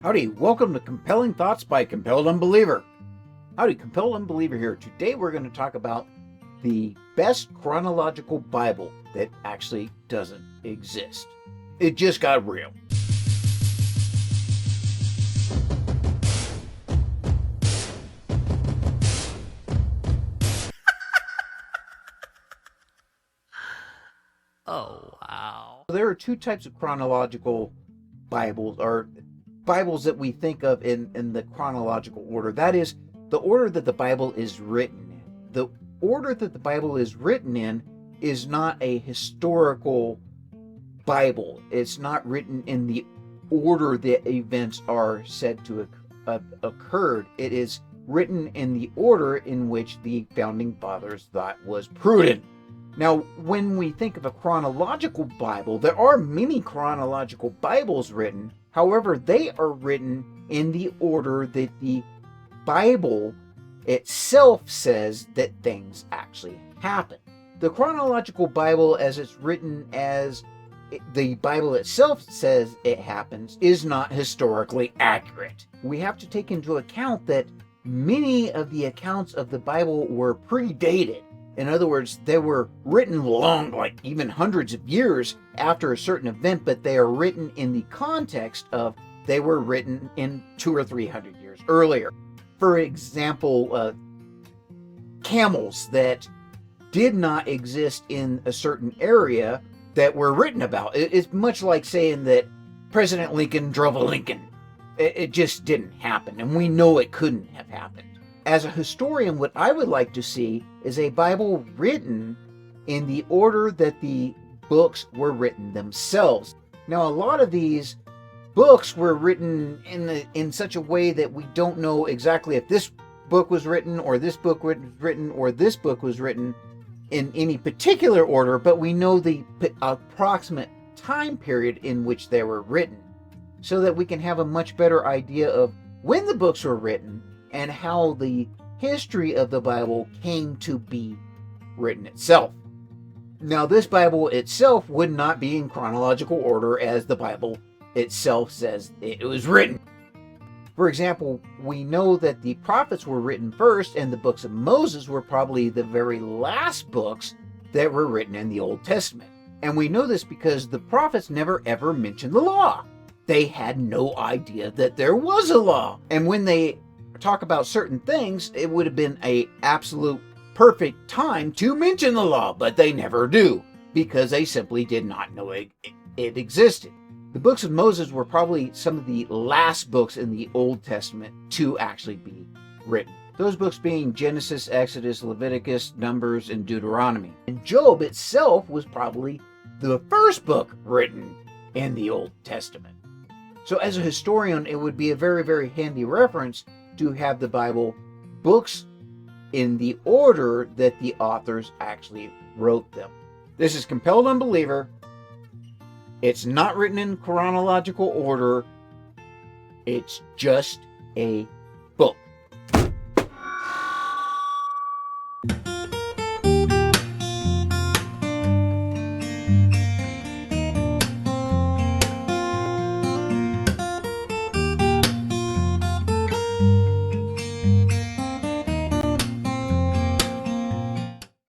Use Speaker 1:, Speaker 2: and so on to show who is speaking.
Speaker 1: Howdy, welcome to Compelling Thoughts by Compelled Unbeliever. Howdy, Compelled Unbeliever here. Today we're going to talk about the best chronological Bible that actually doesn't exist. It just got real.
Speaker 2: Oh, wow.
Speaker 1: There are two types of chronological Bibles, or Bibles that we think of in the chronological order. That is, the order that the Bible is written in. The order that the Bible is written in is not a historical Bible. It's not written in the order that events are said to have occurred. It is written in the order in which the founding fathers thought was prudent. Now, when we think of a chronological Bible, there are many chronological Bibles written. However, they are written in the order that the Bible itself says that things actually happen. The chronological Bible, as it's written as the Bible itself says it happens, is not historically accurate. We have to take into account that many of the accounts of the Bible were predated. In other words, they were written long, like even hundreds of years after a certain event, but they are written in the context of they were written in 200 or 300 years earlier. For example, camels that did not exist in a certain area that were written about. It's much like saying that President Lincoln drove a Lincoln. It just didn't happen, and we know it couldn't have happened. As a historian, what I would like to see is a Bible written in the order that the books were written themselves. Now, a lot of these books were written in such a way that we don't know exactly if this book was written, or this book was written, or this book was written in any particular order, but we know the approximate time period in which they were written, so that we can have a much better idea of when the books were written and how the history of the Bible came to be written itself. Now, this Bible itself would not be in chronological order as the Bible itself says it was written. For example, we know that the prophets were written first, and the books of Moses were probably the very last books that were written in the Old Testament. And we know this because the prophets never ever mentioned the law. They had no idea that there was a law. And when they talk about certain things, it would have been an absolute perfect time to mention the law, but they never do, because they simply did not know it existed. The books of Moses were probably some of the last books in the Old Testament to actually be written. Those books being Genesis, Exodus, Leviticus, Numbers, and Deuteronomy. And Job itself was probably the first book written in the Old Testament. So as a historian, it would be a very, very handy reference to have the Bible books in the order that the authors actually wrote them. This is Compelled Unbeliever. It's not written in chronological order. It's just a